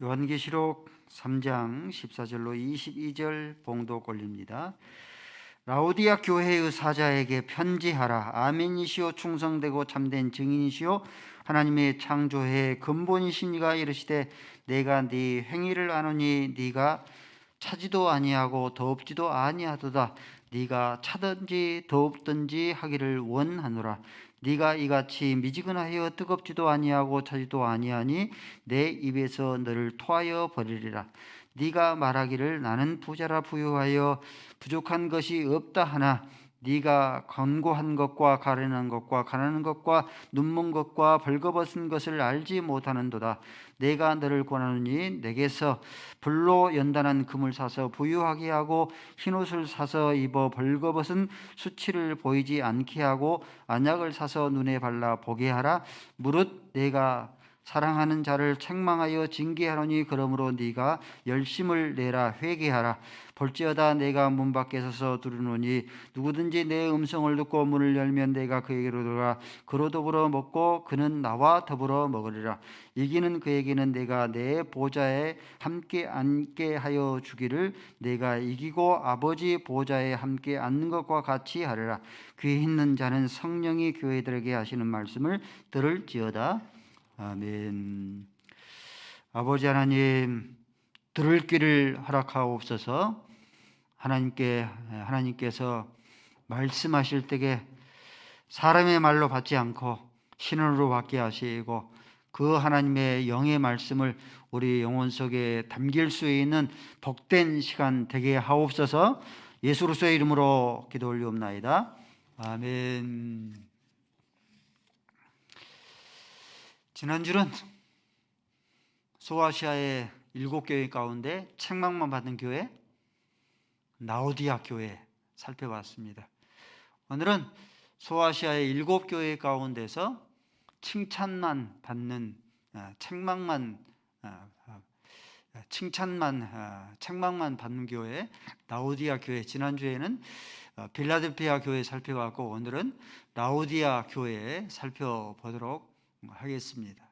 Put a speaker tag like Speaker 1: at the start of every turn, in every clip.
Speaker 1: 요한계시록 3장 14절로 22절 봉독 올립니다. 라오디아 교회의 사자에게 편지하라. 아멘이시오 충성되고 참된 증인이시오 하나님의 창조의 근본이신 이가 이르시되 내가 네 행위를 아노니 네가 차지도 아니하고 더웁지도 아니하도다. 네가 차든지 더웁든지 하기를 원하노라. 네가 이같이 미지근하여 뜨겁지도 아니하고 차지도 아니하니 내 입에서 너를 토하여 버리리라. 네가 말하기를 나는 부자라 부유하여 부족한 것이 없다 하나 네가 권고한 것과 가련한 것과 가난한 것과 눈먼 것과 벌거벗은 것을 알지 못하는도다. 내가 너를 권하노니 내게서 불로 연단한 금을 사서 부유하게 하고 흰옷을 사서 입어 벌거벗은 수치를 보이지 않게 하고 안약을 사서 눈에 발라 보게 하라. 무릇 내가 사랑하는 자를 책망하여 징계하노니 그러므로 네가 열심을 내라. 회개하라. 볼지어다 내가 문 밖에 서서 두루노니 누구든지 내 음성을 듣고 문을 열면 내가 그에게로 들어가 그로 더불어 먹고 그는 나와 더불어 먹으리라. 이기는 그에게는 내가 내 보좌에 함께 앉게 하여 주기를 내가 이기고 아버지 보좌에 함께 앉는 것과 같이 하리라. 귀 있는 자는 성령이 교회들에게 하시는 말씀을 들을지어다. 아멘. 아버지 하나님, 들을 귀를 허락하옵소서. 하나님께서 말씀하실 때에 사람의 말로 받지 않고 신으로 받게 하시고 그 하나님의 영의 말씀을 우리 영혼 속에 담길 수 있는 복된 시간 되게 하옵소서. 예수 그리스도의 이름으로 기도 올리옵나이다. 아멘. 지난주는 소아시아의 7교회 가운데 책망만 받은 교회 라오디아 교회 살펴봤습니다. 오늘은 소아시아의 7교회 가운데서 칭찬만 받는 책망만 받는 교회 라오디아 교회. 지난주에는 빌라델피아 교회 살펴봤고 오늘은 라오디아 교회 살펴보도록 하겠습니다.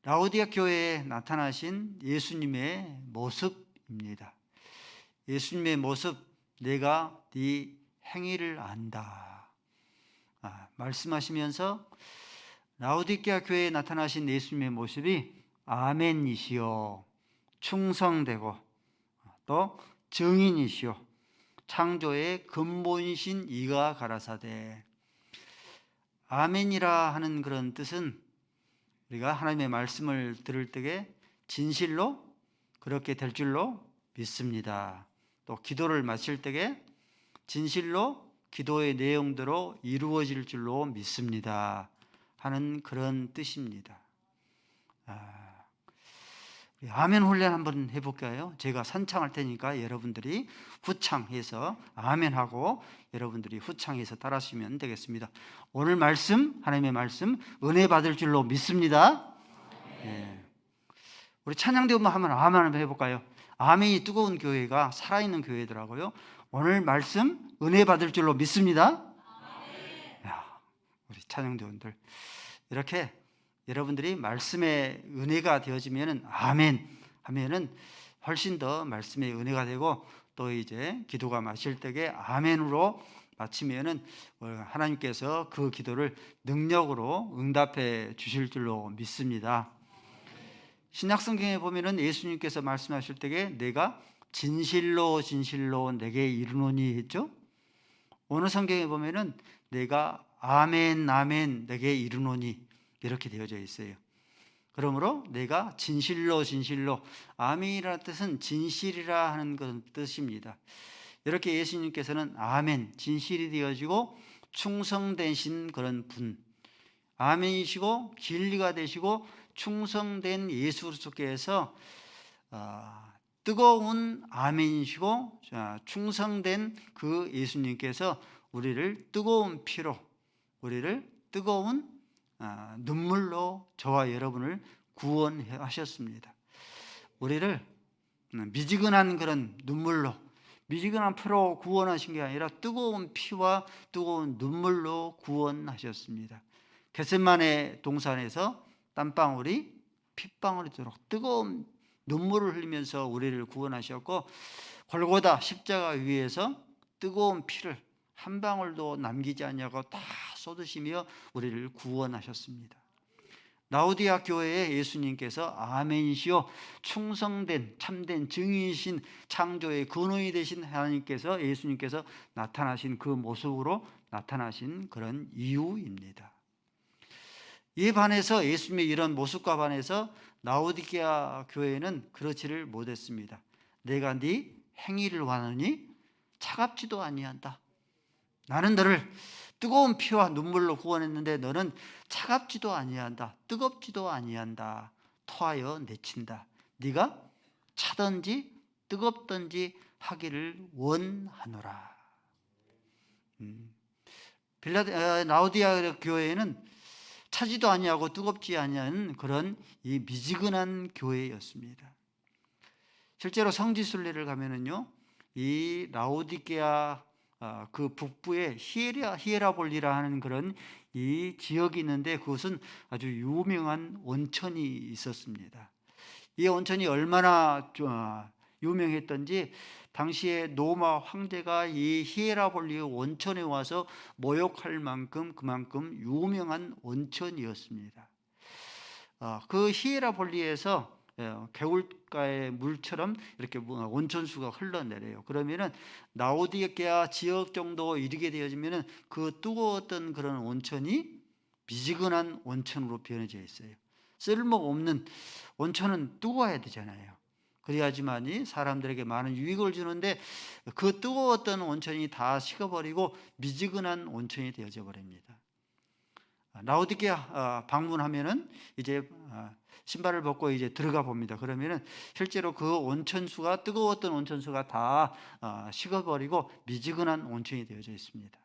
Speaker 1: 라오디아 교회에 나타나신 예수님의 모습입니다. 예수님의 모습, 내가 네 행위를 안다. 말씀하시면서 라오디게아 교회에 나타나신 예수님의 모습이 아멘이시오, 충성되고 또 증인이시오, 창조의 근본이신 이가 가라사대. 아멘이라 하는 그런 뜻은 우리가 하나님의 말씀을 들을 때에 진실로 그렇게 될 줄로 믿습니다. 또 기도를 마칠 때에 진실로 기도의 내용대로 이루어질 줄로 믿습니다 하는 그런 뜻입니다. 아멘 훈련 한번 해볼까요? 제가 선창할 테니까 여러분들이 후창해서 아멘하고 여러분들이 후창해서 따라하시면 되겠습니다. 오늘 말씀, 하나님의 말씀 은혜 받을 줄로 믿습니다. 네. 우리 찬양대우만 하면 아멘 한번 해볼까요? 아멘이 뜨거운 교회가 살아있는 교회더라고요. 오늘 말씀 은혜 받을 줄로 믿습니다. 야, 우리 찬양대원들 이렇게 여러분들이 말씀의 은혜가 되어지면은 아멘 하면은 훨씬 더 말씀의 은혜가 되고 또 이제 기도가 마칠 때에 아멘으로 마치면은 하나님께서 그 기도를 능력으로 응답해 주실 줄로 믿습니다. 신약성경에 보면은 예수님께서 말씀하실 때에 내가 진실로 진실로 내게 이르노니 했죠. 어느 성경에 보면은 내가 아멘 아멘 내게 이르노니 이렇게 되어져 있어요. 그러므로 내가 진실로 진실로, 아멘이라는 뜻은 진실이라 하는 그런 뜻입니다. 이렇게 예수님께서는 아멘, 진실이 되어지고 충성되신 그런 분, 아멘이시고 진리가 되시고 충성된 예수 그리스도께서 뜨거운 아멘이시고 충성된 그 예수님께서 우리를 뜨거운 피로, 우리를 뜨거운 눈물로 저와 여러분을 구원하셨습니다. 우리를 미지근한 그런 눈물로, 미지근한 피로 구원하신 게 아니라 뜨거운 피와 뜨거운 눈물로 구원하셨습니다. 겟세마네 동산에서 땀방울이 핏방울이 도록 뜨거운 눈물을 흘리면서 우리를 구원하셨고, 골고다 십자가 위에서 뜨거운 피를 한 방울도 남기지 않냐고 다 쏟으시며 우리를 구원하셨습니다. 라우디아 교회에 예수님께서 아멘이시오, 충성된 참된 증인이신 창조의 근원이 되신 하나님께서, 예수님께서 나타나신 그 모습으로 나타나신 그런 이유입니다. 이에 반해서, 예수님의 이런 모습과 반해서 라우디게아 교회는 그렇지를 못했습니다. 내가 네 행위를 원하니 차갑지도 아니한다. 나는 너를 뜨거운 피와 눈물로 구원했는데 너는 차갑지도 아니한다, 뜨겁지도 아니한다, 토하여 내친다. 네가 차든지 뜨겁든지 하기를 원하노라. 라우디아 교회는 차지도 아니하고 뜨겁지 아니한 그런 이 미지근한 교회였습니다. 실제로 성지순례를 가면은요, 이 라우디게아 그 북부에 히에라볼리라 하는 그런 이 지역이 있는데, 그것은 아주 유명한 온천이 있었습니다. 이 온천이 얼마나 유명했던지, 당시에 로마 황제가 이 히에라볼리 온천에 와서 모욕할 만큼 그만큼 유명한 온천이었습니다. 그 히에라볼리에서 개울가의 물처럼 이렇게 온천수가 흘러내려요. 그러면은 라우디게아 지역 정도 이르게 되어지면은 그 뜨거웠던 그런 온천이 미지근한 온천으로 변해져 있어요. 쓸모없는 온천은 뜨거워야 되잖아요. 그래야지만이 사람들에게 많은 유익을 주는데, 그 뜨거웠던 온천이 다 식어버리고 미지근한 온천이 되어져 버립니다. 라우디게아 방문하면은 이제 신발을 벗고 이제 들어가 봅니다. 그러면은 실제로 그 온천수가, 뜨거웠던 온천수가 다 식어버리고 미지근한 온천이 되어져 있습니다.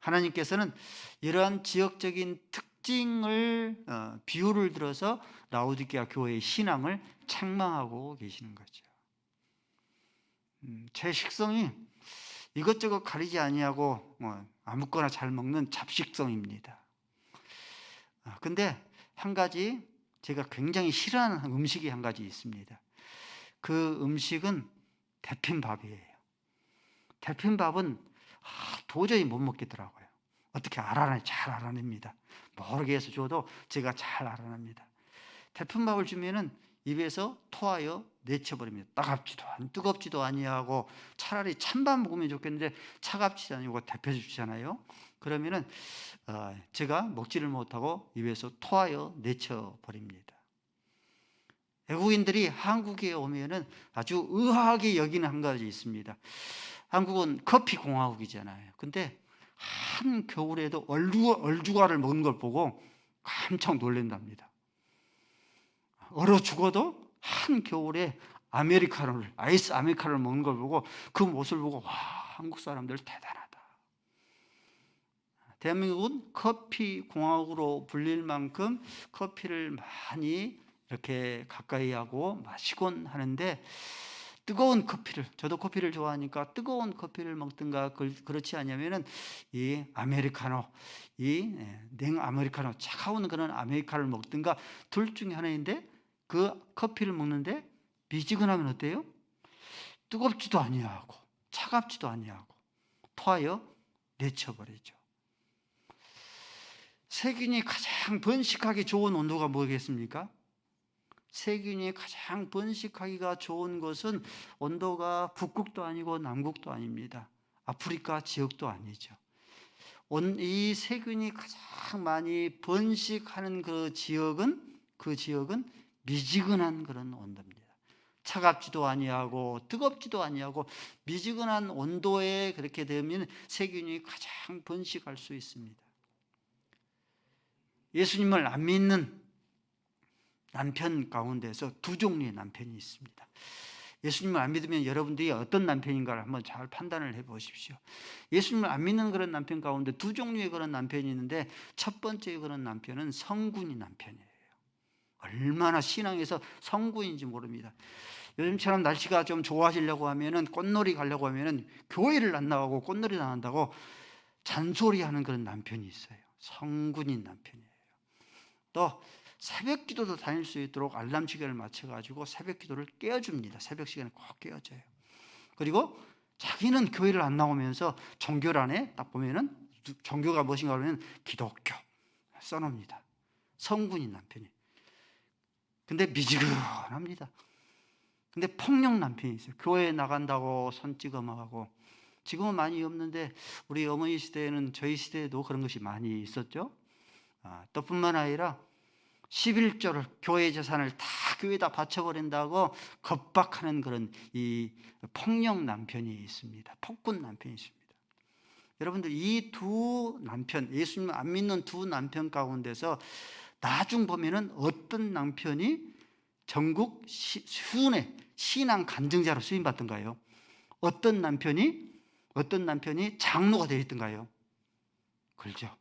Speaker 1: 하나님께서는 이러한 지역적인 특징을 비유를 들어서 라우디게아 교회의 신앙을 책망하고 계시는 거죠. 제 식성이 이것저것 가리지 아니하고 아무거나 잘 먹는 잡식성입니다. 근데 한 가지 제가 굉장히 싫어하는 음식이 한 가지 있습니다. 그 음식은 데핀밥이에요. 데핀밥은 도저히 못 먹겠더라고요. 어떻게 잘 알아냅니다. 모르게 해서 줘도 제가 잘 알아냅니다. 데핀밥을 주면은 입에서 토하여 내쳐버립니다. 따갑지도 뜨겁지도 아니하고, 차라리 찬밥 먹으면 좋겠는데 차갑지도 아니고 데펴 주잖아요. 그러면은 제가 먹지를 못하고 입에서 토하여 내쳐버립니다. 외국인들이 한국에 오면은 아주 의아하게 여기는 한 가지 있습니다. 한국은 커피 공화국이잖아요. 근데 한 겨울에도 얼죽알을 먹는 걸 보고 깜짝 놀란답니다. 얼어 죽어도 한 겨울에 아이스 아메리카노를 먹는 걸 보고, 그 모습을 보고, 와, 한국 사람들 대단하다. 대한민국은 커피 공화국으로 불릴 만큼 커피를 많이 이렇게 가까이 하고 마시곤 하는데, 뜨거운 커피를, 저도 커피를 좋아하니까 뜨거운 커피를 먹든가, 그렇지 않으면은 이 아메리카노, 이 냉 아메리카노, 차가운 그런 아메리카노를 먹든가 둘 중에 하나인데, 그 커피를 먹는데 미지근하면 어때요? 뜨겁지도 아니하고 차갑지도 아니하고 토하여 내쳐버리죠. 세균이 가장 번식하기 좋은 온도가 뭐겠습니까? 세균이 가장 번식하기가 좋은 것은 온도가 북극도 아니고 남극도 아닙니다. 아프리카 지역도 아니죠. 이 세균이 가장 많이 번식하는 그 지역은 미지근한 그런 온도입니다. 차갑지도 아니하고 뜨겁지도 아니하고 미지근한 온도에 그렇게 되면 세균이 가장 번식할 수 있습니다. 예수님을 안 믿는 남편 가운데서 두 종류의 남편이 있습니다. 예수님을 안 믿으면 여러분들이 어떤 남편인가를 한번 잘 판단을 해보십시오. 예수님을 안 믿는 그런 남편 가운데 두 종류의 그런 남편이 있는데, 첫 번째 그런 남편은 성군이 남편이에요. 얼마나 신앙에서 성군인지 모릅니다. 요즘처럼 날씨가 좀 좋아지려고 하면은, 꽃놀이 가려고 하면은 교회를 안 나가고 꽃놀이 나간다고 잔소리하는 그런 남편이 있어요. 성군인 남편이에요. 또 새벽 기도도 다닐 수 있도록 알람 시간을 맞춰가지고 새벽 기도를 깨워줍니다. 새벽 시간에 꼭 깨워줘요. 그리고 자기는 교회를 안 나오면서 종교란에 딱 보면은 종교가 무엇인가 하면 기독교 써놓습니다. 성군인 남편이. 근데 미지근합니다. 근데 폭력 남편이 있어요. 교회에 나간다고 손찌검하고. 지금은 많이 없는데 우리 어머니 시대에는, 저희 시대에도 그런 것이 많이 있었죠. 또 뿐만 아니라 11조를, 교회 재산을 다 교회에다 바쳐버린다고 겁박하는 그런 이 폭력 남편이 있습니다. 폭군 남편이 있습니다. 여러분들, 이 두 남편, 예수님을 안 믿는 두 남편 가운데서 나중 보면은 어떤 남편이 전국 수훈의 신앙 간증자로 쓰임받던가요? 어떤 남편이 장로가 되어 있던가요? 그렇죠.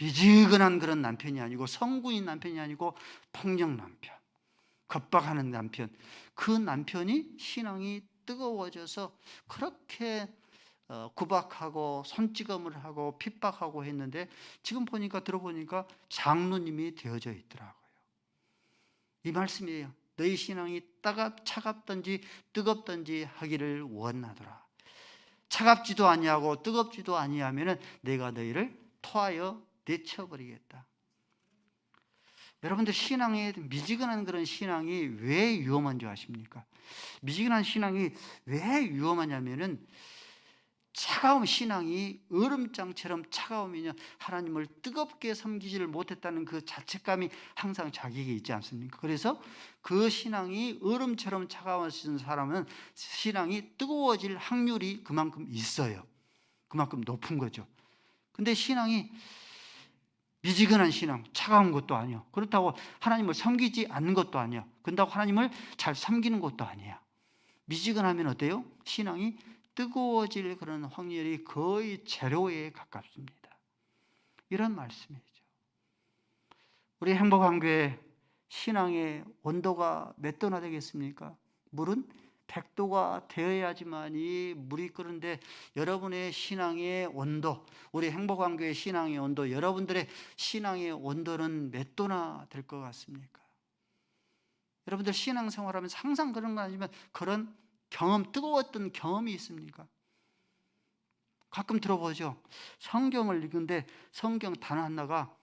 Speaker 1: 미지근한 그런 남편이 아니고, 성군인 남편이 아니고 폭력 남편, 겁박하는 남편. 그 남편이 신앙이 뜨거워져서 그렇게 구박하고 손찌검을 하고 핍박하고 했는데, 지금 들어보니까 장로님이 되어져 있더라고요. 이 말씀이에요. 너희 신앙이 차갑든지 뜨겁든지 하기를 원하더라. 차갑지도 아니하고 뜨겁지도 아니하면은 내가 너희를 토하여 내쳐버리겠다. 여러분들, 신앙에 미지근한 그런 신앙이 왜 위험한 줄 아십니까? 미지근한 신앙이 왜 위험하냐면은, 차가운 신앙이 얼음장처럼 차가우면요, 하나님을 뜨겁게 섬기지를 못했다는 그 자책감이 항상 자기에게 있지 않습니까? 그래서 그 신앙이 얼음처럼 차가워진 사람은 신앙이 뜨거워질 확률이 그만큼 있어요. 그만큼 높은 거죠. 근데 신앙이 미지근한 신앙, 차가운 것도 아니야. 그렇다고 하나님을 섬기지 않는 것도 아니야. 그렇다고 하나님을 잘 섬기는 것도 아니야. 미지근하면 어때요? 신앙이 뜨거워질 그런 확률이 거의 제로에 가깝습니다. 이런 말씀이죠. 우리 행복한 교회 신앙의 온도가 몇 도나 되겠습니까? 물은 100도가 되어야지만이 물이 끓는데, 여러분의 신앙의 온도, 우리 행복한 교회 신앙의 온도, 여러분들의 신앙의 온도는 몇 도나 될 것 같습니까? 여러분들 신앙생활하면서 항상 그런 거 아니면 그런 경험, 뜨거웠던 경험이 있습니까? 가끔 들어보죠. 성경을 읽는데 성경 단어 하나가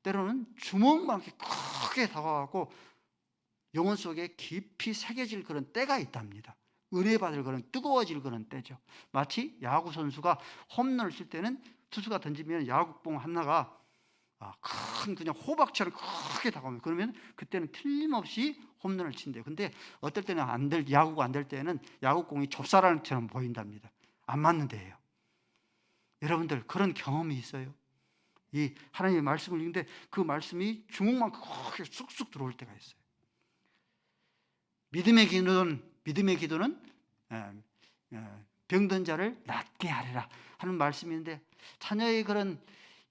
Speaker 1: 때로는 주먹만큼 크게 다가가고 영혼 속에 깊이 새겨질 그런 때가 있답니다. 은혜 받을 그런, 뜨거워질 그런 때죠. 마치 야구 선수가 홈런을 칠 때는 투수가 던지면 야구공 하나가 큰 그냥 호박처럼 크게 다가오면, 그러면 그때는 틀림없이 홈런을 친대요. 근데 어떨 때는 야구가 안 될 때는 야구공이 좁쌀알처럼 보인답니다. 안 맞는 데예요. 여러분들, 그런 경험이 있어요. 이 하나님의 말씀을 읽는데 그 말씀이 주먹만큼 크게 쑥쑥 들어올 때가 있어요. 믿음의 기도는 병든 자를 낫게 하리라 하는 말씀인데, 자녀의 그런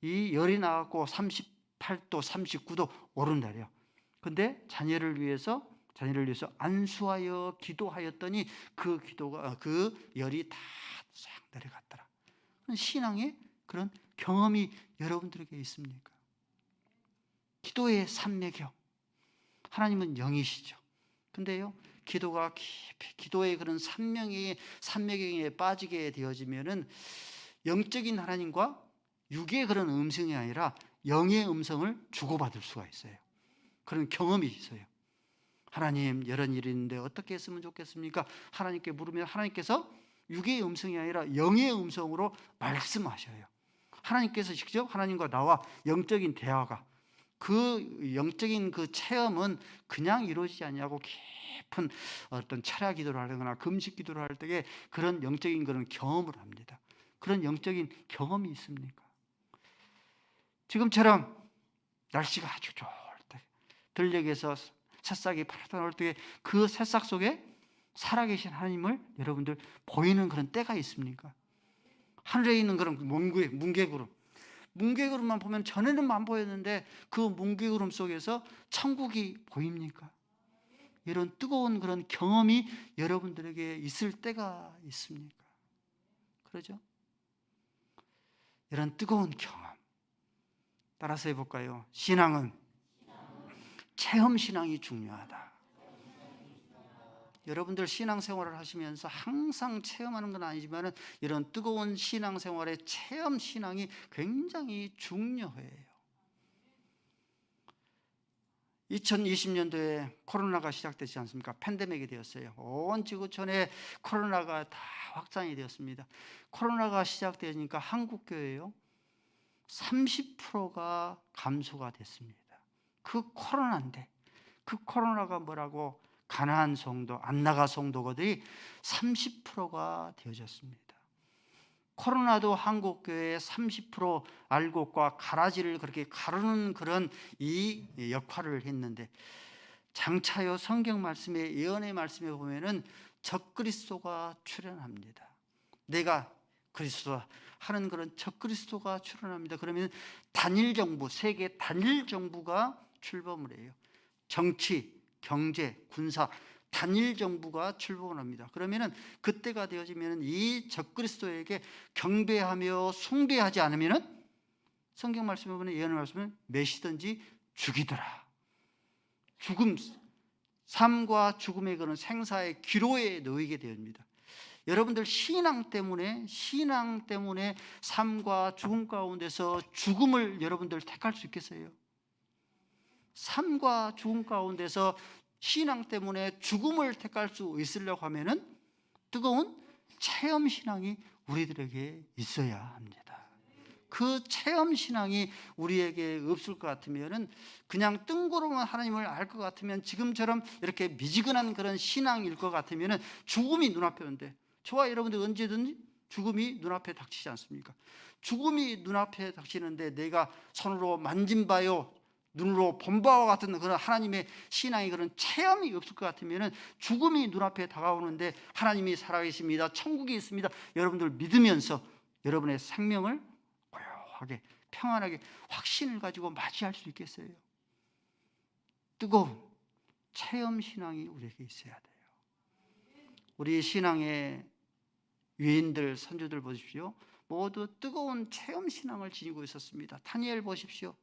Speaker 1: 이 열이 나갖고 38도, 39도 오른다래요. 근데 자녀를 위해서 안수하여 기도하였더니 그 열이 다 싹 내려갔더라. 신앙의 그런 경험이 여러분들에게 있습니까? 기도의 산매경. 하나님은 영이시죠. 근데요, 기도가 깊이, 기도의 그런 산매경에 빠지게 되어지면은 영적인 하나님과 육의 그런 음성이 아니라 영의 음성을 주고받을 수가 있어요. 그런 경험이 있어요. 하나님, 이런 일이 있는데 어떻게 했으면 좋겠습니까? 하나님께 물으면 하나님께서 육의 음성이 아니라 영의 음성으로 말씀하셔요. 하나님께서 직접 하나님과 나와 영적인 대화가, 그 영적인 그 체험은 그냥 이루어지지 않냐고 깊은 어떤 철야 기도를 하거나 금식 기도를 할 때에 그런 영적인 그런 경험을 합니다. 그런 영적인 경험이 있습니까? 지금처럼 날씨가 아주 좋을 때, 들녘에서 새싹이 파랗게 나올 때 그 새싹 속에 살아계신 하나님을 여러분들 보이는 그런 때가 있습니까? 하늘에 있는 그런 뭉게구름만 보면 전에는 안 보였는데 그 뭉게구름 속에서 천국이 보입니까? 이런 뜨거운 그런 경험이 여러분들에게 있을 때가 있습니까? 그러죠? 이런 뜨거운 경험 따라서 해볼까요? 신앙은 체험신앙이 중요하다. 여러분들 신앙생활을 하시면서 항상 체험하는 건 아니지만 이런 뜨거운 신앙생활의 체험신앙이 굉장히 중요해요. 2020년도에 코로나가 시작되지 않습니까? 팬데믹이 되었어요. 온 지구촌에 코로나가 다 확산이 되었습니다. 코로나가 시작되니까 한국교회요 30%가 감소가 됐습니다. 그 코로나인데, 그 코로나가 뭐라고? 가나안 성도, 안 나가 성도들이 30%가 되어졌습니다. 코로나도 한국교회의 30% 알곡과 가라지를 그렇게 가르는 그런 이 역할을 했는데, 장차요 성경 말씀에, 예언의 말씀에 보면은 적그리스도가 출현합니다. 내가 그리스도 하는 그런 적그리스도가 출현합니다. 그러면 단일 정부, 세계 단일 정부가 출범을 해요. 정치, 경제, 군사 단일 정부가 출범을 합니다. 그러면은 그때가 되어지면은 이 적그리스도에게 경배하며 숭배하지 않으면은 성경 말씀에 보면, 예언의 말씀은 매시든지 죽이더라. 죽음, 삶과 죽음의 그런 생사의 기로에 놓이게 됩니다. 여러분들 신앙 때문에 삶과 죽음 가운데서 죽음을 여러분들 택할 수 있겠어요? 삶과 죽음 가운데서 신앙 때문에 죽음을 택할 수 있으려고 하면은 뜨거운 체험 신앙이 우리들에게 있어야 합니다. 그 체험 신앙이 우리에게 없을 것 같으면은, 그냥 뜬구름만 하나님을 알 것 같으면, 지금처럼 이렇게 미지근한 그런 신앙일 것 같으면은 죽음이 눈앞에 오는데, 저와 여러분들 언제든지 죽음이 눈앞에 닥치지 않습니까? 죽음이 눈앞에 닥치는데 내가 손으로 만진 바요, 눈으로 본 바와 같은 그런 하나님의 신앙의 그런 체험이 없을 것 같으면, 죽음이 눈앞에 다가오는데 하나님이 살아계십니다, 천국이 있습니다, 여러분들 믿으면서 여러분의 생명을 고요하게 평안하게 확신을 가지고 맞이할 수 있겠어요? 뜨거운 체험 신앙이 우리에게 있어야 돼요. 우리 신앙의 위인들, 선조들 보십시오. 모두 뜨거운 체험 신앙을 지니고 있었습니다. 다니엘 보십시오.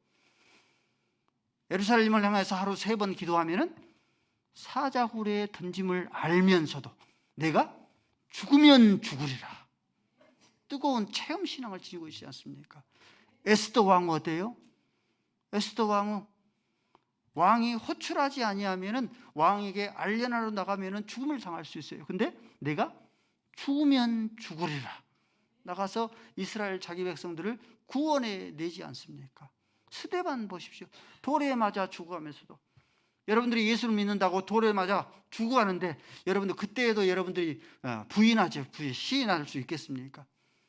Speaker 1: 예루살렘을 향해서 하루 3번 기도하면은 사자굴에 던짐을 알면서도 내가 죽으면 죽으리라. 뜨거운 체험 신앙을 지니고 있지 않습니까? 에스더 왕 어때요? 에스더 왕이 호출하지 아니하면은, 왕에게 알려나로 나가면은 죽음을 당할 수 있어요. 근데 내가 죽으면 죽으리라 나가서 이스라엘 자기 백성들을 구원해 내지 않습니까? 스데반 보십시오. 돌에 맞아 죽어가면서도, 여러분들이 예수를 믿는다고 돌에 맞아 죽어가는데 여러분들 그때에도 여러분들이 부인하지, 시인할 수 있겠습니까?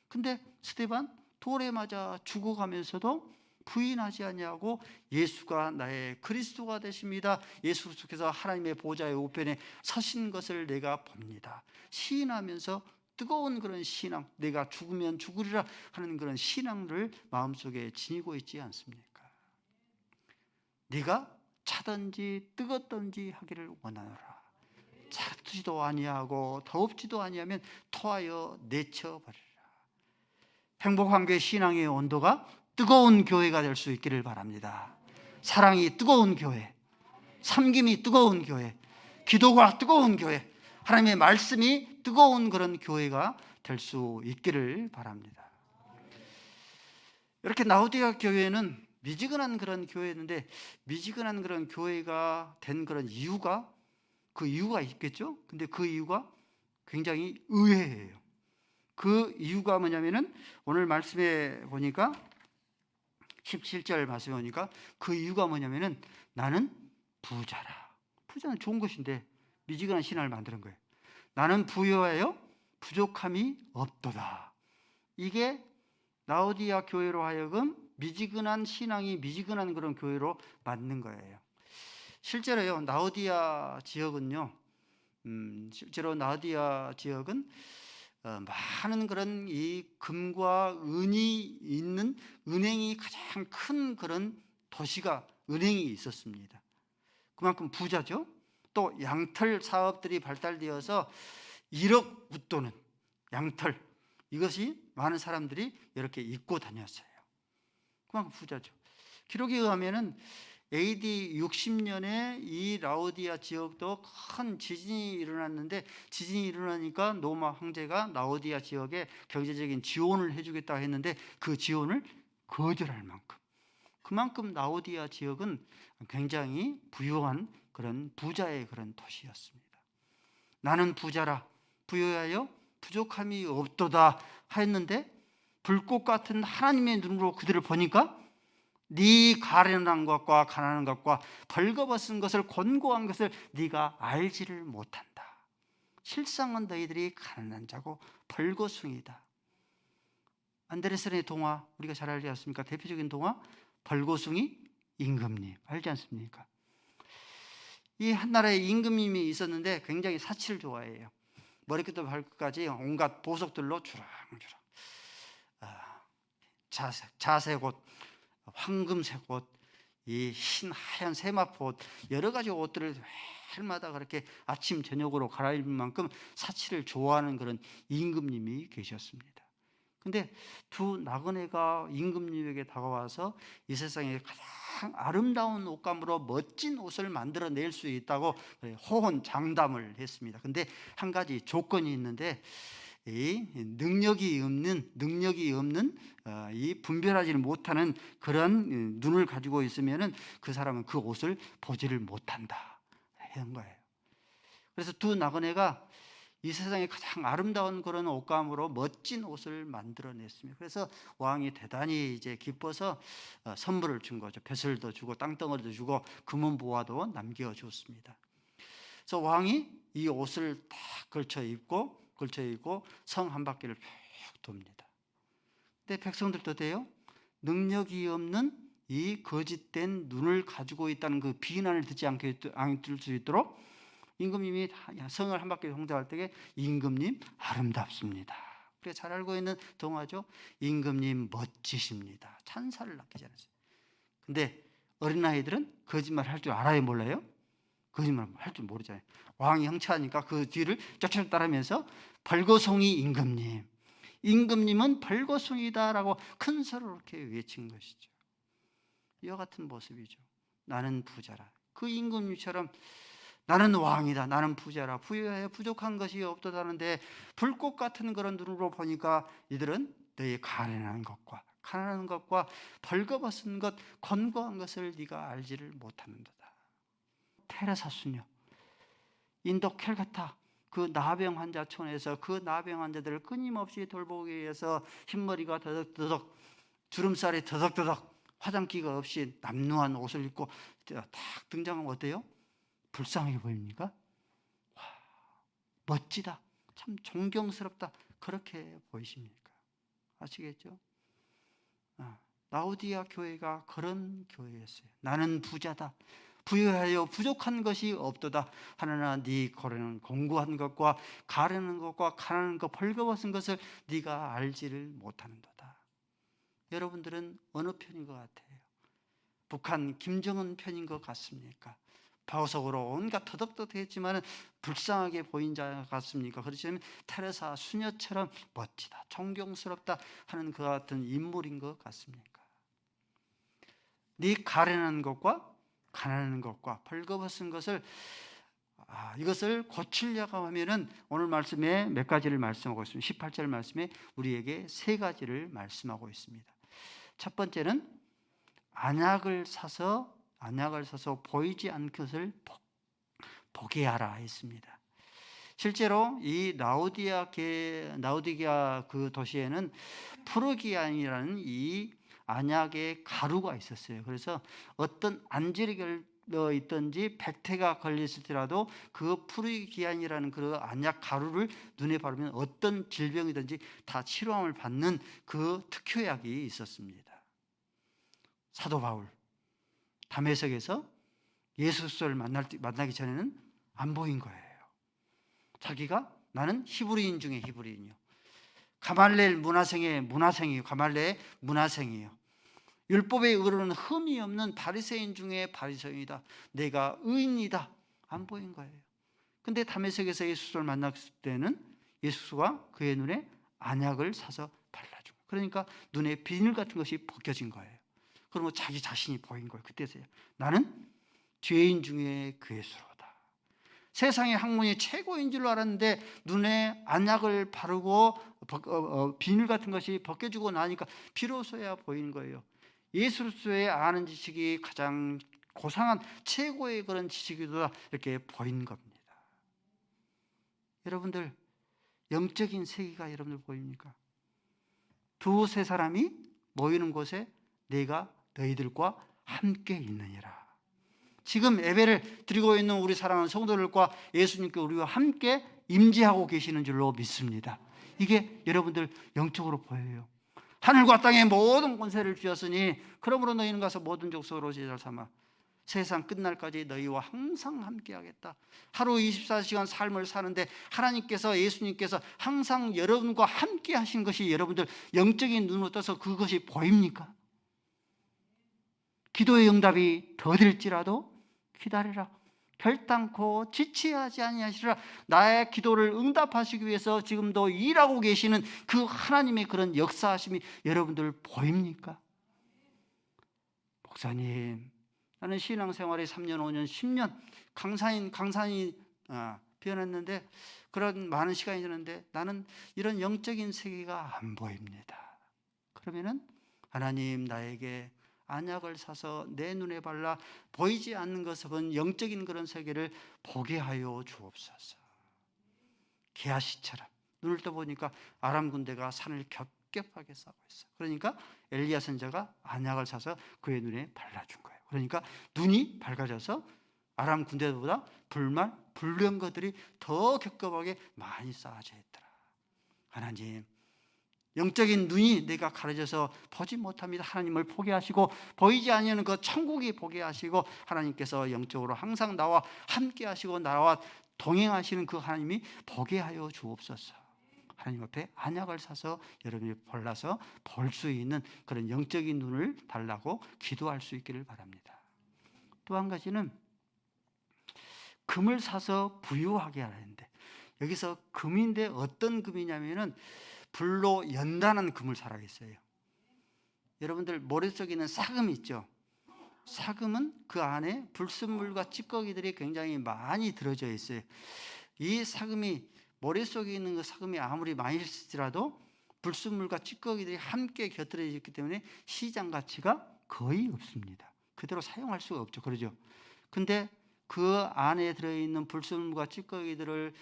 Speaker 1: 근데 스데반 돌에 맞아 죽어가면서도 부인하지 아니하고 예수가 나의 그리스도가 되십니다, 예수 그리스도께서 하나님의 보좌의 우편에 서신 것을 내가 봅니다, 시인하면서 뜨거운 그런 신앙, 내가 죽으면 죽으리라 하는 그런 신앙을 마음속에 지니고 있지 않습니까? 네가 차든지 뜨겁든지 하기를 원하노라. 차지도 아니하고 더웁지도 아니하면 토하여 내쳐버리라. 행복한 교회 신앙의 온도가 뜨거운 교회가 될 수 있기를 바랍니다. 사랑이 뜨거운 교회, 섬김이 뜨거운 교회, 기도가 뜨거운 교회, 하나님의 말씀이 뜨거운 그런 교회가 될 수 있기를 바랍니다. 이렇게 라오디게아 교회는 미지근한 그런 교회였는데, 미지근한 그런 교회가 된 그런 이유가, 그 이유가 있겠죠? 근데 그 이유가 굉장히 의외예요. 그 이유가 뭐냐면은, 오늘 말씀에 보니까 17절 말씀에 보니까 그 이유가 뭐냐면은, 나는 부자라. 부자는 좋은 것인데 미지근한 신앙을 만드는 거예요. 나는 부유하여 부족함이 없도다. 이게 라오디게아 교회로 하여금 미지근한 신앙이 미지근한 그런 교회로 만든 거예요. 실제로요, 라오디게아 지역은요, 실제로 라오디게아 지역은 많은 그런 이 금과 은이 있는 은행이 가장 큰 그런 도시가, 은행이 있었습니다. 그만큼 부자죠. 또 양털 사업들이 발달되어서 1억 웃도는 양털, 이것이 많은 사람들이 이렇게 입고 다녔어요. 그만큼 부자죠. 기록에 의하면은 AD 60년에 이 라오디아 지역도 큰 지진이 일어났는데, 지진이 일어나니까 로마 황제가 라오디아 지역에 경제적인 지원을 해주겠다고 했는데 그 지원을 거절할 만큼, 그만큼 라오디아 지역은 굉장히 부유한 그런 부자의 그런 도시였습니다. 나는 부자라 부유하여 부족함이 없도다 하였는데, 불꽃 같은 하나님의 눈으로 그들을 보니까 네 가련한 것과 가난한 것과 벌거벗은 것을 곤고한 것을 네가 알지를 못한다. 실상은 너희들이 가난한 자고 벌거숭이다. 안데르센의 동화, 우리가 잘 알지 않습니까? 대표적인 동화 벌거숭이 임금님, 알지 않습니까? 이 한나라에 임금님이 있었는데 굉장히 사치를 좋아해요. 머리끝부터 발끝까지 온갖 보석들로 주렁주렁, 자색 옷, 황금색 옷, 이 흰 하얀 세마포 옷, 여러 가지 옷들을 해마다 그렇게 아침 저녁으로 갈아입을 만큼 사치를 좋아하는 그런 임금님이 계셨습니다. 근데 두 나그네가 임금님에게 다가와서 이 세상에 가장 아름다운 옷감으로 멋진 옷을 만들어낼 수 있다고 호언장담을 했습니다. 근데 한 가지 조건이 있는데, 이 능력이 없는 이 분별하지를 못하는 그런 눈을 가지고 있으면은 그 사람은 그 옷을 보지를 못한다 하는 거예요. 그래서 두 나그네가 이 세상에 가장 아름다운 그런 옷감으로 멋진 옷을 만들어냈습니다. 그래서 왕이 대단히 이제 기뻐서 선물을 준 거죠. 벼슬도 주고 땅덩어리도 주고 금은 보화도 남겨주었습니다. 그래서 왕이 이 옷을 딱 걸쳐 입고 성 한 바퀴를 쭉 돕니다. 근데 백성들도 돼요. 능력이 없는 이 거짓된 눈을 가지고 있다는 그 비난을 듣지 않게 될 수 있도록 임금님이 성을 한 바퀴 통과할 때에 임금님 아름답습니다. 우리가 잘 알고 있는 동화죠. 임금님 멋지십니다. 찬사를 아끼지 않았어요. 근데 어린아이들은 거짓말 할 줄 알아요, 몰라요? 거짓말 할 줄 모르잖아요. 왕이 형차하니까 그 뒤를 쫓아 따르면서 벌거숭이 임금님은 벌거숭이다라고 큰 소리로 이렇게 외친 것이죠. 이와 같은 모습이죠. 나는 부자라. 그 임금님처럼 나는 왕이다, 나는 부자라, 부유해 부족한 것이 없다는데 불꽃 같은 그런 눈으로 보니까 이들은 너희 가난한 것과 벌거벗은 것, 곤고한 것을 네가 알지를 못하는도다. 테레사 수녀, 인도 캘커타 그 나병 환자촌에서 그 나병 환자들을 끊임없이 돌보기 위해서 흰머리가 더덕더덕, 주름살이 더덕더덕, 화장기가 없이 남루한 옷을 입고 딱 등장하면 어때요? 불쌍해 보입니까? 와, 멋지다, 참 존경스럽다, 그렇게 보이십니까? 아시겠죠? 라오디아 교회가 그런 교회였어요. 나는 부자다, 부유하여 부족한 것이 없도다. 하나나 네 거래는 공고한 것과 가르는 것과 가난한 것, 벌거벗은 것을 네가 알지를 못하는도다. 여러분들은 어느 편인 것 같아요? 북한 김정은 편인 것 같습니까? 보석으로 온갖 터덕터덕했지만 불쌍하게 보인 자 같습니까? 그렇지 않으면 테레사 수녀처럼 멋지다, 존경스럽다 하는 그 같은 인물인 것 같습니까? 네 가련한 것과 가난한 것과 벌거벗은 것을 이것을 고치려고 하면은 오늘 말씀에 몇 가지를 말씀하고 있습니다. 18절 말씀에 우리에게 세 가지를 말씀하고 있습니다. 첫 번째는 안약을 사서 보이지 않는 것을 보게 하라 했습니다. 실제로 이 라오디아 그 도시에는 프루기안이라는 이 안약의 가루가 있었어요. 그래서 어떤 안질이 걸려 있든지 백태가 걸렸을지라도 그 프루기안이라는 그 안약 가루를 눈에 바르면 어떤 질병이든지 다 치료함을 받는 그 특효약이 있었습니다. 사도 바울 다메섹에서 예수 그리스도를 만나기 전에는 안 보인 거예요. 자기가 나는 히브리인 중에 히브리인이요, 가말레엘 문화생이에요. 가말레의 문화생이에요. 율법에 의로는 흠이 없는 바리새인 중에 바리새인이다. 내가 의인이다. 안 보인 거예요. 근데 다메섹에서 예수를 만났을 때는 예수가 그의 눈에 안약을 사서 발라준 거예요. 그러니까 눈에 비늘 같은 것이 벗겨진 거예요. 그러면 자기 자신이 보인 거예요. 그때서야 나는 죄인 중에 괴수로다. 세상의 학문이 최고인 줄 알았는데 눈에 안약을 바르고 비늘 같은 것이 벗겨지고 나니까 비로소야 보이는 거예요. 예수로서의 아는 지식이 가장 고상한 최고의 그런 지식이다 이렇게 보인 겁니다. 여러분들 영적인 세계가 여러분들 보입니까? 두세 사람이 모이는 곳에 내가 너희들과 함께 있느니라. 지금 예배를 드리고 있는 우리 사랑하는 성도들과 예수님께 우리와 함께 임재하고 계시는 줄로 믿습니다. 이게 여러분들 영적으로 보여요. 하늘과 땅의 모든 권세를 주셨으니 그러므로 너희는 가서 모든 족속으로 제자를 삼아 세상 끝날까지 너희와 항상 함께하겠다. 하루 24시간 삶을 사는데 하나님께서 예수님께서 항상 여러분과 함께 하신 것이 여러분들 영적인 눈으로 떠서 그것이 보입니까? 기도의 응답이 더딜지라도 기다리라. 결단코 지체하지 아니하시리라. 나의 기도를 응답하시기 위해서 지금도 일하고 계시는 그 하나님의 그런 역사하심이 여러분들 보입니까? 목사님, 나는 신앙생활에 3년, 5년, 10년 강산이 변했는데 그런 많은 시간이 지났는데 나는 이런 영적인 세계가 안 보입니다. 그러면은 하나님 나에게 안약을 사서 내 눈에 발라 보이지 않는 것은 영적인 그런 세계를 보게 하여 주옵소서. 게하시처럼 눈을 떠보니까 아람 군대가 산을 겹겹하게 싸고 있어. 그러니까 엘리야 선지자가 안약을 사서 그의 눈에 발라준 거예요. 그러니까 눈이 밝아져서 아람 군대보다 불륜 것들이 더 겹겹하게 많이 쌓아져 있더라. 하나님, 영적인 눈이 내가 가려져서 보지 못합니다. 하나님을 포기하시고 보이지 아니하는 그 천국이 보게 하시고 하나님께서 영적으로 항상 나와 함께 하시고 나와 동행하시는 그 하나님이 보게 하여 주옵소서. 하나님 앞에 안약을 사서 여러분이 골라서 볼 수 있는 그런 영적인 눈을 달라고 기도할 수 있기를 바랍니다. 또 한 가지는 금을 사서 부유하게 하라는데 여기서 금인데 어떤 금이냐면은 불로 연단한 금을 사라 했어요. 여러분들 머릿속에 있는 사금 있죠? 사금은 그 안에 불순물과 찌꺼기들이 굉장히 많이 들어져 있어요. 이 사금이 머릿속에 있는 그 사금이 아무리 많이 있을지라도 불순물과 찌꺼기들이 함께 곁들여 있기 때문에 시장 가치가 거의 없습니다. 그대로 사용할 수가 없죠. 그러죠? 근데 그 안에 들어있는 불순물과 찌꺼기들을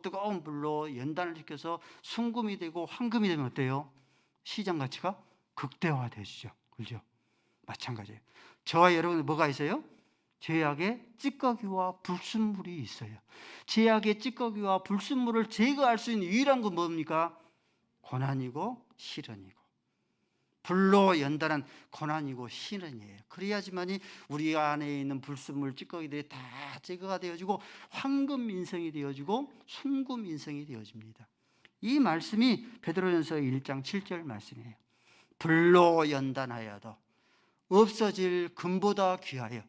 Speaker 1: 뜨거운 불로 연단을 시켜서 순금이 되고 황금이 되면 어때요? 시장 가치가 극대화되시죠. 그렇죠? 마찬가지예요. 저와 여러분 뭐가 있어요? 죄악의 찌꺼기와 불순물이 있어요. 죄악의 찌꺼기와 불순물을 제거할 수 있는 유일한 건 뭡니까? 고난이고 시련이고 불로 연단한 고난이고 시련이에요. 그래야지만이 우리 안에 있는 불순물 찌꺼기들이 다 제거가 되어지고 황금 인성이 되어지고 순금 인성이 되어집니다. 이 말씀이 베드로전서 1장 7절 말씀이에요. 불로 연단하여도 없어질 금보다 귀하여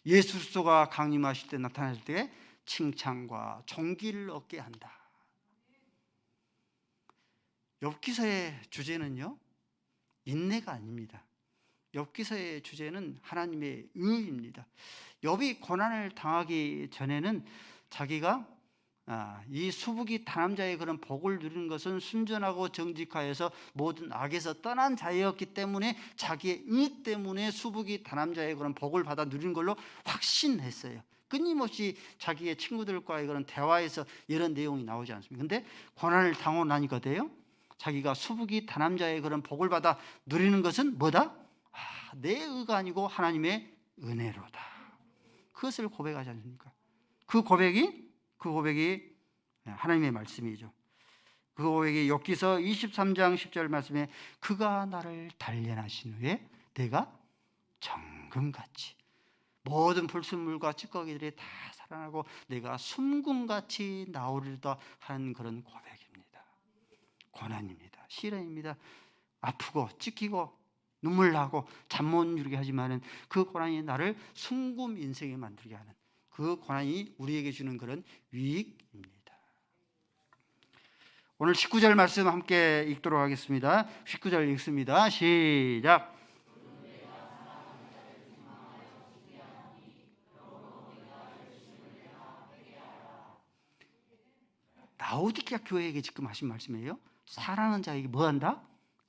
Speaker 1: 예수 그리스도가 강림하실 때 나타나실 때 칭찬과 존귀를 얻게 한다. 욥기서의 주제는요, 인내가 아닙니다. 욥기서의 주제는 하나님의 의입니다. 욥이 고난을 당하기 전에는 자기가 이 수북이 다남자의 그런 복을 누리는 것은 순전하고 정직하여서 모든 악에서 떠난 자였기 때문에 자기의 의 때문에 수북이 다남자의 그런 복을 받아 누리는 걸로 확신했어요. 끊임없이 자기의 친구들과의 그런 대화에서 이런 내용이 나오지 않습니까? 근데 고난을 당하고 나니까 돼요. 자기가 수북이 다남자의 그런 복을 받아 누리는 것은 뭐다? 내 의가 아니고 하나님의 은혜로다. 그것을 고백하지 않습니까? 그 고백이 하나님의 말씀이죠. 그 고백이 욥기서 23장 10절 말씀에 그가 나를 단련하신 후에 내가 정금같이 모든 불순물과 찌꺼기들이 다 살아나고 내가 순금같이 나오리다 하는 그런 고백입니다. 고난입니다. 시련입니다. 아프고 찢기고 눈물 나고 잠 못 이루게 하지만은 그 고난이 나를 순금 인생에 만들게 하는 그 고난이 우리에게 주는 그런 유익입니다. 오늘 19절 말씀 함께 읽도록 하겠습니다. 19절 읽습니다. 시작. 라오디게아 교회에게 지금 하신 말씀이에요. 사랑하는 자에게 뭐 한다?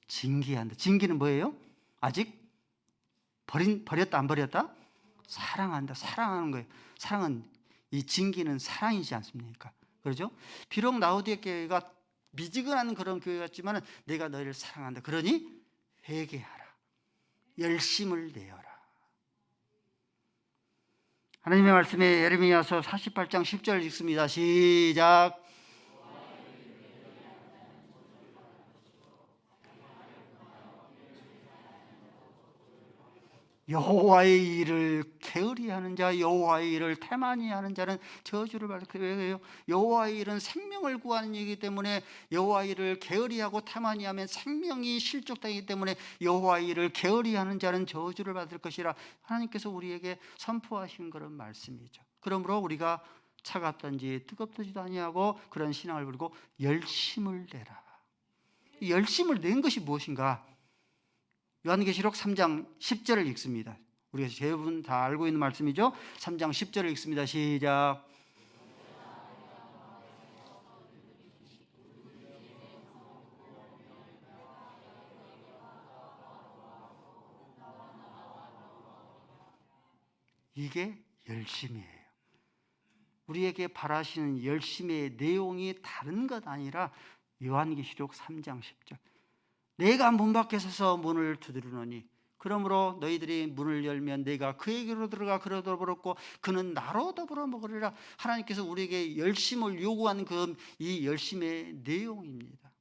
Speaker 1: 징계한다. 징계는 뭐예요? 아직 버렸다 안 버렸다? 사랑한다. 사랑하는 거예요. 사랑은, 이 징계는 사랑이지 않습니까? 그렇죠? 비록 라오디게아 교회가 미지근한 그런 교회 같지만 내가 너희를 사랑한다. 그러니 회개하라. 열심을 내어라. 하나님의 말씀에 예레미야서 48장 10절 읽습니다. 시작. 여호와의 일을 게으리 하는 자, 여호와의 일을 태만히 하는 자는 저주를 받을 거예요. 여호와의 일은 생명을 구하는 일이기 때문에 여호와의 일을 게으리 하고 태만히 하면 생명이 실족되기 때문에 여호와의 일을 게으리 하는 자는 저주를 받을 것이라 하나님께서 우리에게 선포하신 그런 말씀이죠. 그러므로 우리가 차갑든지 뜨겁든지도 아니하고 그런 신앙을 부리고 열심을 내라. 이 열심을 낸 것이 무엇인가? 요한계시록 3장 10절을 읽습니다. 우리가 대부분 다 알고 있는 말씀이죠. 3장 10절을 읽습니다. 시작. 이게 열심이에요. 우리에게 바라시는 열심의 내용이 다른 것 아니라 요한계시록 3장 10절. 내가 문 밖에 서서 문을 두드리노니 그러므로 너희들이 문을 열면 내가 그에게로 들어가 그로 더불었고 그는 나로 더불어 먹으리라. 하나님께서 우리에게 열심을 요구하는 이 열심의 내용입니다.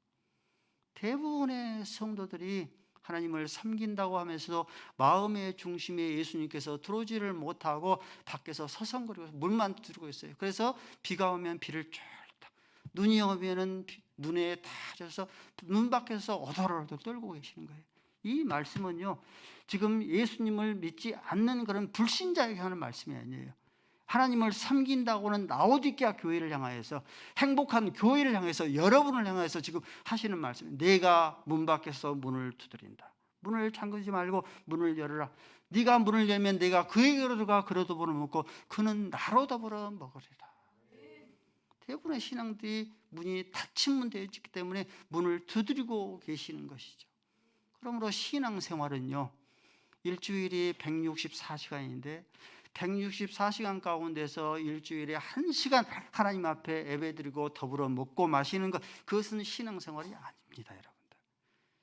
Speaker 1: 대부분의 성도들이 하나님을 섬긴다고 하면서도 마음의 중심에 예수님께서 들어오지를 못하고 밖에서 서성거리고 물만 두드리고 있어요. 그래서 비가 오면 비를 쫄딱, 눈이 오면은 눈에 다 젖어서 눈 밖에서 오돌오돌 떨고 계시는 거예요. 이 말씀은요, 지금 예수님을 믿지 않는 그런 불신자에게 하는 말씀이 아니에요. 하나님을 섬긴다고는 라오디게아 교회를 향하여서, 행복한 교회를 향해서, 여러분을 향해서 지금 하시는 말씀이에요. 내가 문 밖에서 문을 두드린다. 문을 잠그지 말고 문을 열어라. 네가 문을 열면 내가 그에게로 들어가 그로 더불어 먹고 그는 나로 더불어 먹으리라. 대부분의 신앙들이 문이 닫힌 문 되어 있기 때문에 문을 두드리고 계시는 것이죠. 그러므로 신앙생활은요, 일주일이 164시간인데 164시간 가운데서 일주일에 1시간 하나님 앞에 예배드리고 더불어 먹고 마시는 것, 그것은 신앙생활이 아닙니다, 여러분들.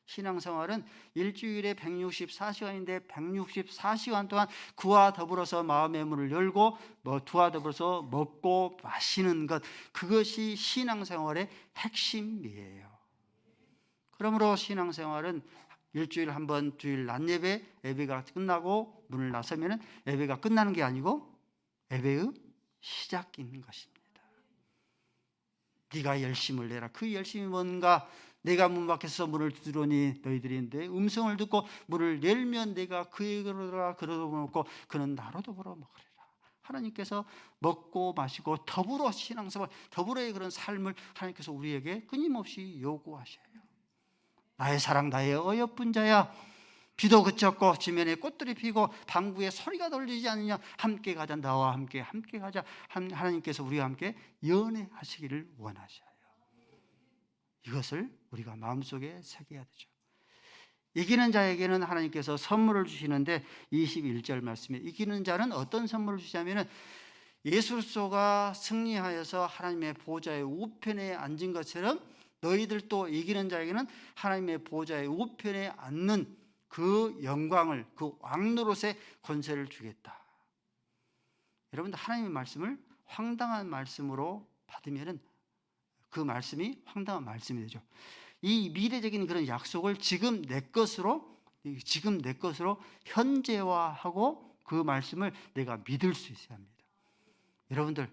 Speaker 1: 신앙생활은 일주일에 164시간인데 164시간 동안 그와 더불어서 마음의 문을 열고 그와 더불어서 먹고 마시는 것, 그것이 신앙생활의 핵심이에요. 그러므로 신앙생활은 일주일에 한 번, 주일 낮 예배가 끝나고 문을 나서면 예배가 끝나는 게 아니고 예배의 시작인 것입니다. 네가 열심을 내라. 그 열심이 뭔가? 내가 문 밖에서 문을 두드리니 너희들이 내 음성을 듣고 문을 열면 내가 그에게로 들어가 그로 먹고 그는 나로 더불어 먹으리라. 하나님께서 먹고 마시고 더불어 신앙생활, 더불어의 그런 삶을 하나님께서 우리에게 끊임없이 요구하셔요. 나의 사랑, 나의 어여쁜 자야, 비도 그쳤고 지면에 꽃들이 피고 방구에 소리가 들리지 않느냐. 함께 가자. 나와 함께 가자. 하나님께서 우리와 함께 연애하시기를 원하셔요. 이것을 우리가 마음속에 새겨야 되죠. 이기는 자에게는 하나님께서 선물을 주시는데 21절 말씀에 이기는 자는 어떤 선물을 주시냐면 예수 그리스도가 승리하여서 하나님의 보좌의 우편에 앉은 것처럼 너희들도 이기는 자에게는 하나님의 보좌의 우편에 앉는 그 영광을, 그 왕노릇의 권세를 주겠다. 여러분들, 하나님의 말씀을 황당한 말씀으로 받으면 그 말씀이 황당한 말씀이 되죠. 이 미래적인 그런 약속을 지금 내 것으로 현재화하고 그 말씀을 내가 믿을 수 있어야 합니다. 여러분들,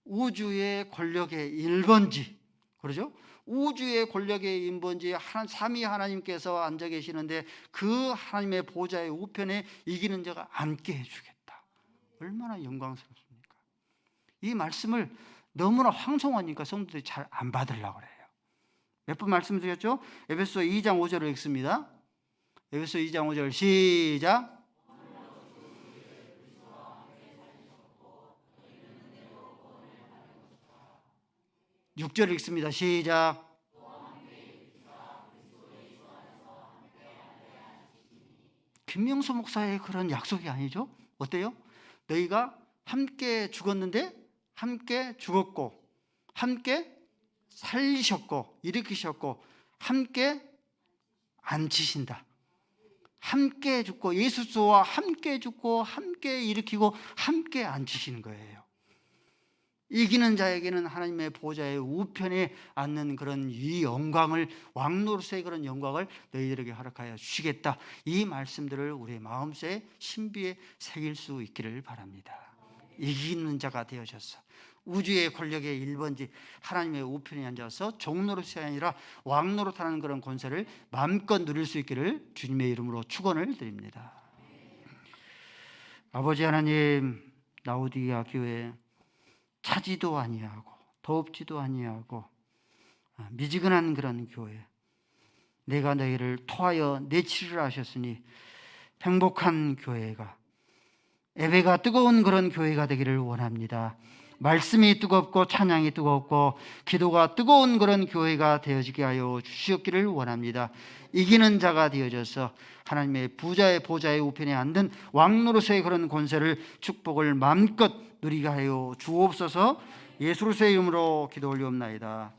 Speaker 1: 우주의 권력의 1번지, 그러죠? 우주의 권력의 인본지 삼위 하나님께서 앉아 계시는데 그 하나님의 보좌의 우편에 이기는 자가 앉게 해주겠다. 얼마나 영광스럽습니까? 이 말씀을 너무나 황송하니까 성도들이 잘 안 받으려고 그래요. 몇 번 말씀드렸죠? 에베소 2장 5절을 읽습니다. 에베소 2장 5절 시작. 6절 읽습니다. 시작. 김명수 목사의 그런 약속이 아니죠? 어때요? 너희가 함께 죽었는데 함께 죽었고 함께 살리셨고 일으키셨고 함께 앉히신다. 함께 죽고 예수와 함께 죽고 함께 일으키고 함께 앉히시는 거예요. 이기는 자에게는 하나님의 보좌의 우편에 앉는 그런 이 영광을, 왕노릇의 그런 영광을 너희들에게 허락하여 주시겠다. 이 말씀들을 우리의 마음속에 신비에 새길 수 있기를 바랍니다. 이기는 자가 되어져서 우주의 권력의 1번지 하나님의 우편에 앉아서 종노릇이 아니라 왕노릇하는 그런 권세를 마음껏 누릴 수 있기를 주님의 이름으로 축원을 드립니다. 아버지 하나님, 라오디게아 교회 차지도 아니하고 덥지도 아니하고 미지근한 그런 교회, 내가 너희를 토하여 내치를 하셨으니 행복한 교회가, 예배가 뜨거운 그런 교회가 되기를 원합니다. 말씀이 뜨겁고 찬양이 뜨겁고 기도가 뜨거운 그런 교회가 되어지게 하여 주시옵기를 원합니다. 이기는 자가 되어져서 하나님의 부자의 보좌의 우편에 앉은 왕노릇의 그런 권세를, 축복을 마음껏 누리게 하여 주옵소서. 예수의 이름으로 기도 올리옵나이다.